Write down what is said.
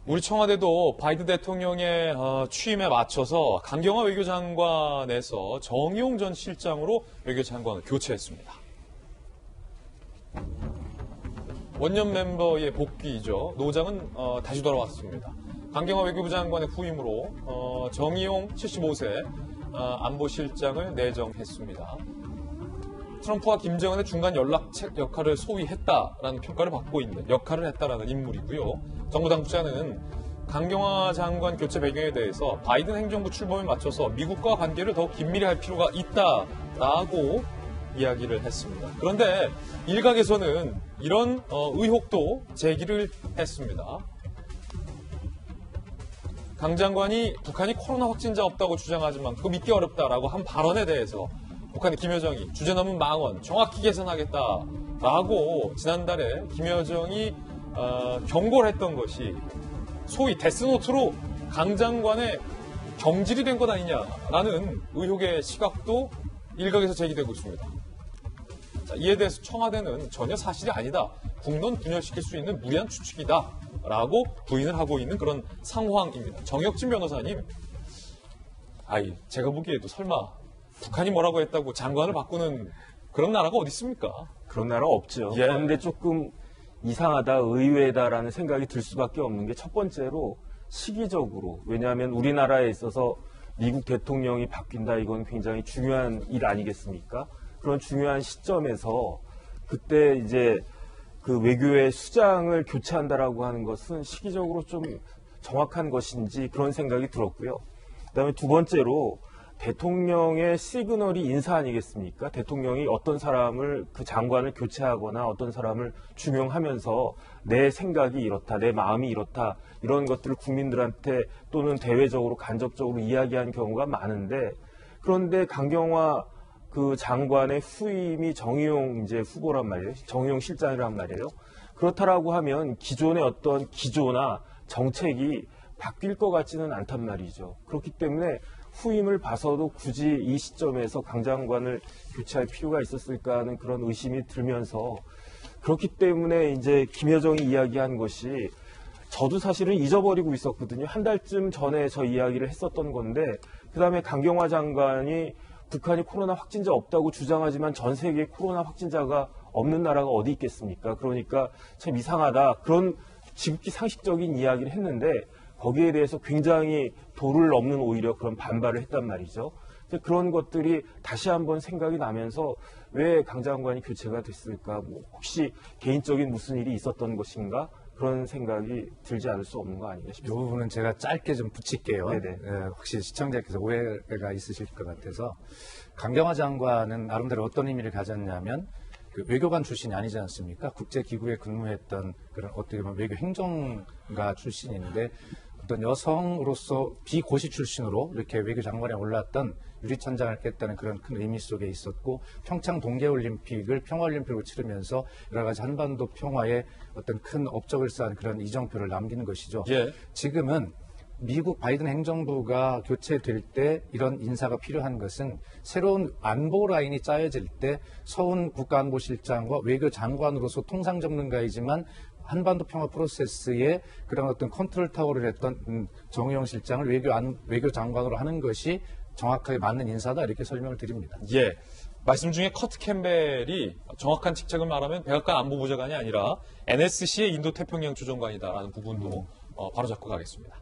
우리 청와대도 바이든 대통령의 취임에 맞춰서 강경화 외교장관에서 정의용 전 실장으로 외교장관을 교체했습니다. 원년 멤버의 복귀이죠. 노장은 다시 돌아왔습니다. 강경화 외교부 장관의 후임으로 정의용 75세 안보실장을 내정했습니다. 트럼프와 김정은의 중간 연락책 역할을 소위 했다라는 평가를 받고 있는 역할을 했다라는 인물이고요. 정부 당국자는 강경화 장관 교체 배경에 대해서 바이든 행정부 출범에 맞춰서 미국과 관계를 더욱 긴밀히 할 필요가 있다라고 이야기를 했습니다. 그런데 일각에서는 이런 의혹도 제기를 했습니다. 강 장관이 북한이 코로나 확진자 없다고 주장하지만 그거 믿기 어렵다라고 한 발언에 대해서 북한의 김여정이 주제넘은 망언 정확히 개선하겠다라고 지난달에 김여정이 경고를 했던 것이 소위 데스노트로 강 장관의 경질이 된 것 아니냐라는 의혹의 시각도 일각에서 제기되고 있습니다. 자, 이에 대해서 청와대는 전혀 사실이 아니다. 국론 분열시킬 수 있는 무리한 추측이다. 라고 부인을 하고 있는 그런 상황입니다. 정혁진 변호사님, 제가 보기에도 설마 북한이 뭐라고 했다고 장관을 바꾸는 그런 나라가 어디 있습니까? 그런 나라 없죠. 예. 그런데 조금 이상하다, 의외다라는 생각이 들 수밖에 없는 게 첫 번째로 시기적으로, 왜냐하면 우리나라에 있어서 미국 대통령이 바뀐다, 이건 굉장히 중요한 일 아니겠습니까? 그런 중요한 시점에서 그때 이제 그 외교의 수장을 교체한다라고 하는 것은 시기적으로 좀 정확한 것인지 그런 생각이 들었고요. 그다음에 두 번째로 대통령의 시그널이 인사 아니겠습니까? 대통령이 어떤 사람을, 그 장관을 교체하거나 어떤 사람을 중용하면서 내 생각이 이렇다, 내 마음이 이렇다, 이런 것들을 국민들한테 또는 대외적으로 간접적으로 이야기한 경우가 많은데, 그런데 강경화 그 장관의 후임이 정의용 이제 후보란 말이에요. 정의용 실장이란 말이에요. 그렇다라고 하면 기존의 어떤 기조나 정책이 바뀔 것 같지는 않단 말이죠. 그렇기 때문에 후임을 봐서도 굳이 이 시점에서 강 장관을 교체할 필요가 있었을까 하는 그런 의심이 들면서, 그렇기 때문에 이제 김여정이 이야기한 것이 저도 사실은 잊어버리고 있었거든요. 한 달쯤 전에 저 이야기를 했었던 건데, 그 다음에 강경화 장관이 북한이 코로나 확진자 없다고 주장하지만 전 세계에 코로나 확진자가 없는 나라가 어디 있겠습니까? 그러니까 참 이상하다. 그런 지극히 상식적인 이야기를 했는데 거기에 대해서 굉장히 도를 넘는 오히려 그런 반발을 했단 말이죠. 그런 것들이 다시 한번 생각이 나면서 왜 강 장관이 교체가 됐을까? 뭐 혹시 개인적인 무슨 일이 있었던 것인가? 그런 생각이 들지 않을 수 없는 거 아닌가 싶습니다. 이 부분은 제가 짧게 좀 붙일게요. 네네. 혹시 시청자께서 오해가 있으실 것 같아서, 강경화 장관은 나름대로 어떤 의미를 가졌냐면 그 외교관 출신이 아니지 않습니까? 국제기구에 근무했던 그런 어떻게 보면 외교 행정가 출신인데, 어떤 여성으로서 비고시 출신으로 이렇게 외교장관에 올랐던 유리천장을 깼다는 그런 큰 의미 속에 있었고, 평창 동계올림픽을 평화올림픽으로 치르면서 여러 가지 한반도 평화에 어떤 큰 업적을 쌓은 그런 이정표를 남기는 것이죠. 예. 지금은 미국 바이든 행정부가 교체될 때 이런 인사가 필요한 것은 새로운 안보 라인이 짜여질 때 서훈 국가안보실장과 외교장관으로서 통상 전문가이지만 한반도 평화 프로세스에 그런 어떤 컨트롤 타워를 했던 정의용 실장을 외교장관으로 하는 것이 정확하게 맞는 인사다, 이렇게 설명을 드립니다. 예. 말씀 중에 커트 캠벨이 정확한 직책을 말하면 백악관 안보부장관이 아니라 NSC의 인도태평양 주정관이다라는 부분도 바로 잡고 가겠습니다.